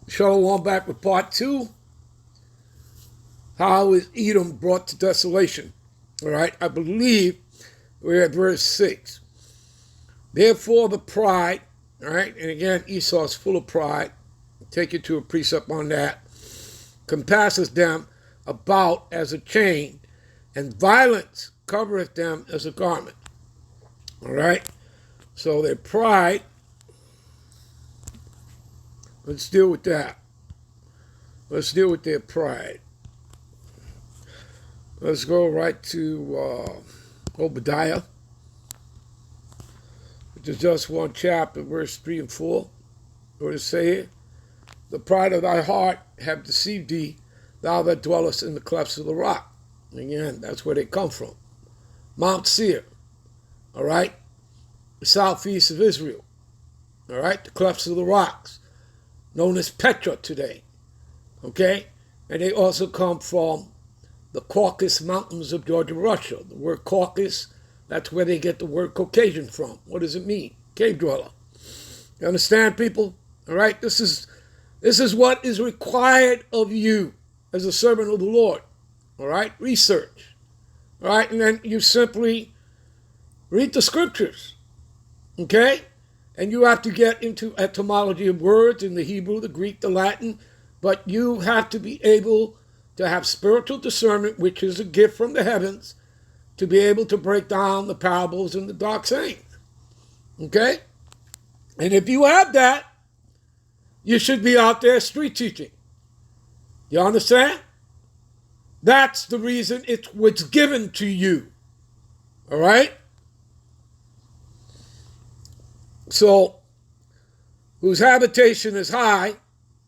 Shalom back with part 2. How is Edom brought to desolation? All right, I believe we're at verse 6. Therefore the pride, all right, and again, Esau is full of pride. Take you to a precept on that. Compasses them about as a chain, and violence covereth them as a garment. All right, so their pride, let's deal with that. Let's deal with their pride. Let's go right to Obadiah, which is just one chapter, verse 3 and 4. What does it say here? The pride of thy heart have deceived thee, thou that dwellest in the clefts of the rock. Again, that's where they come from. Mount Seir, all right? The southeast of Israel, all right? The clefts of the rocks, known as Petra today, okay? And they also come from the Caucasus Mountains of Georgia, Russia. The word Caucasus, that's where they get the word Caucasian from. What does it mean? Cave dweller. You understand, people? All right? This is what is required of you as a servant of the Lord. All right? Research. All right? And then you simply read the scriptures. Okay? And you have to get into etymology of words in the Hebrew, the Greek, the Latin. But you have to be able to have spiritual discernment, which is a gift from the heavens, to be able to break down the parables and the dark sayings. Okay? And if you have that, you should be out there street teaching. You understand? That's the reason it was given to you. All right? So, whose habitation is high,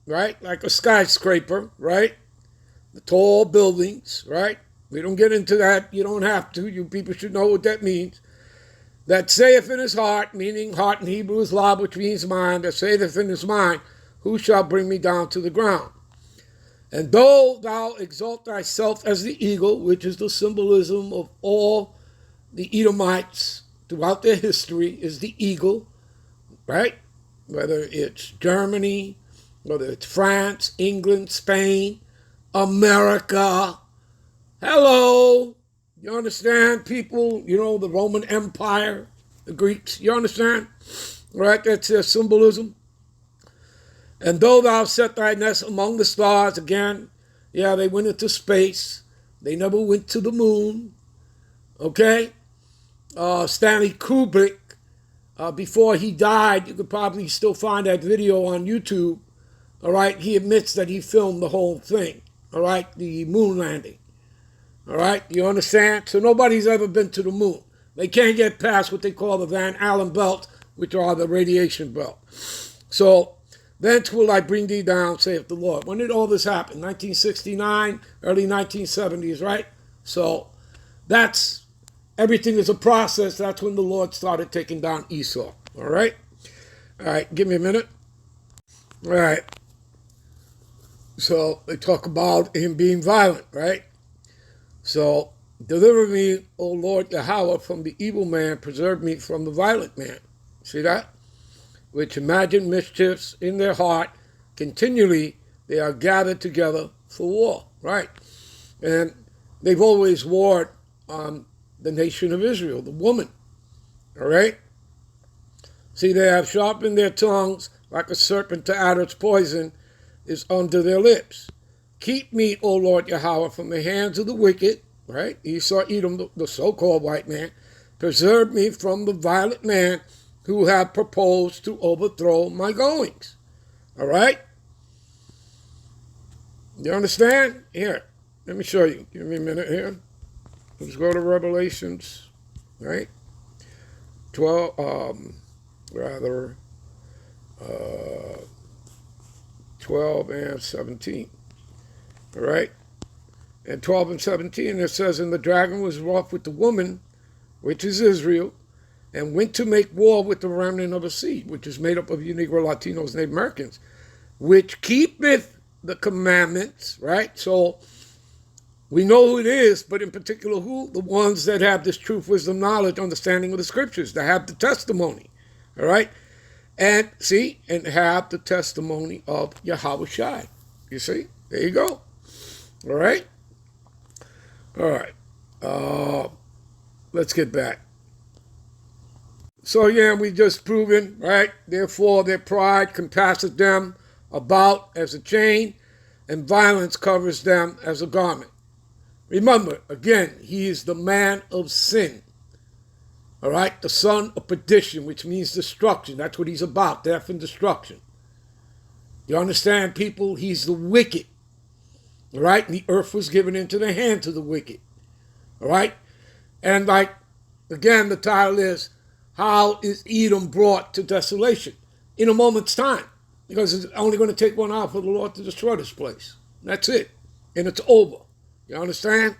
right? Like a skyscraper, right? The tall buildings, right? We don't get into that. You don't have to. You people should know what that means. That saith in his heart, meaning heart in Hebrew is lab, which means mind, that saith in his mind, who shall bring me down to the ground? And though thou exalt thyself as the eagle, which is the symbolism of all the Edomites throughout their history, is the eagle, right? Whether it's Germany, whether it's France, England, Spain, America. Hello. You understand, people? You know, the Roman Empire, the Greeks. You understand? All right, that's their symbolism. And though thou set thy nest among the stars, again, yeah, they went into space. They never went to the moon. Okay? Stanley Kubrick, before he died, you could probably still find that video on YouTube. All right? He admits that he filmed the whole thing. All right, the moon landing. All right, you understand? So nobody's ever been to the moon. They can't get past what they call the Van Allen belt, which are the radiation belt. So, thence will I bring thee down, saith the Lord. When did all this happen? 1969, early 1970s, right? So, that's, everything is a process. That's when the Lord started taking down Esau. All right? All right, give me a minute. All right. So they talk about him being violent, right? So, deliver me, O Lord Yahweh, from the evil man, preserve me from the violent man. See that? Which imagine mischiefs in their heart, continually they are gathered together for war, right? And they've always warred on the nation of Israel, the woman, all right? See, they have sharpened their tongues like a serpent to add its poison, is under their lips. Keep me, O Lord Yahweh, from the hands of the wicked, right? Esau, Edom, the so-called white man. Preserve me from the violent man who have proposed to overthrow my goings. All right? You understand? Here, let me show you. Give me a minute here. Let's go to Revelations, right? 12 and 17, all right? And 12 and 17, it says, and the dragon was wroth with the woman, which is Israel, and went to make war with the remnant of a seed, which is made up of you Negro, Latinos, Native Americans, which keepeth the commandments, right? So we know who it is, but in particular who? The ones that have this truth, wisdom, knowledge, understanding of the scriptures, that have the testimony, all right? And see, and have the testimony of Yahweh Shai. You see? There you go. All right? All right. Let's get back. So yeah, we just proven, right? Therefore, their pride compasses them about as a chain, and violence covers them as a garment. Remember, again, he is the man of sin. All right? The son of perdition, which means destruction. That's what he's about, death and destruction. You understand, people? He's the wicked. All right? And the earth was given into the hands of the wicked. All right? And like, again, the title is, how is Edom brought to desolation? In a moment's time. Because it's only going to take one hour for the Lord to destroy this place. That's it. And it's over. You understand?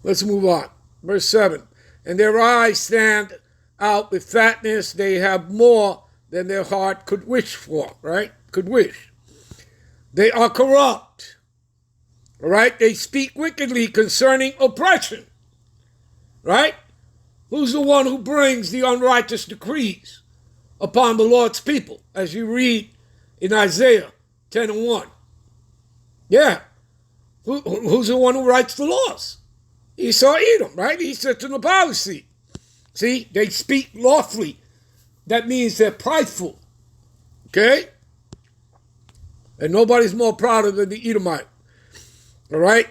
Let's move on. Verse 7. And their eyes stand out with fatness. They have more than their heart could wish for. Right? Could wish. They are corrupt. All right? They speak wickedly concerning oppression. Right? Who's the one who brings the unrighteous decrees upon the Lord's people, as you read in Isaiah 10:1? Yeah. Who's the one who writes the laws? Esau, Edom, right? He sits in the power seat. See, they speak lawfully. That means they're prideful. Okay? And nobody's more prouder than the Edomite. All right?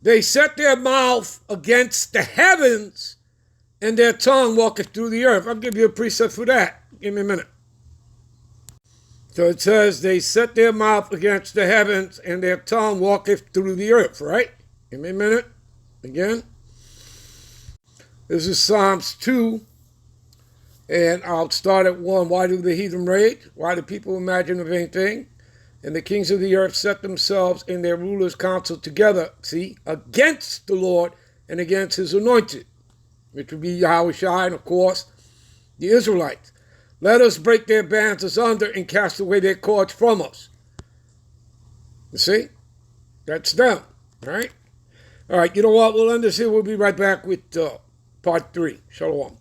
They set their mouth against the heavens, and their tongue walketh through the earth. I'll give you a precept for that. Give me a minute. So it says, they set their mouth against the heavens, and their tongue walketh through the earth, right? Give me a minute. Again. This is Psalms 2, and I'll start at 1. Why do the heathen rage? Why do people imagine a vain thing? And the kings of the earth set themselves and their rulers counsel together, see, against the Lord and against his anointed, which would be Yahweh Shai, and of course, the Israelites. Let us break their bands asunder and cast away their cords from us. You see? That's them, right? All right, you know what? We'll end this here. We'll be right back with part 3. Shalom.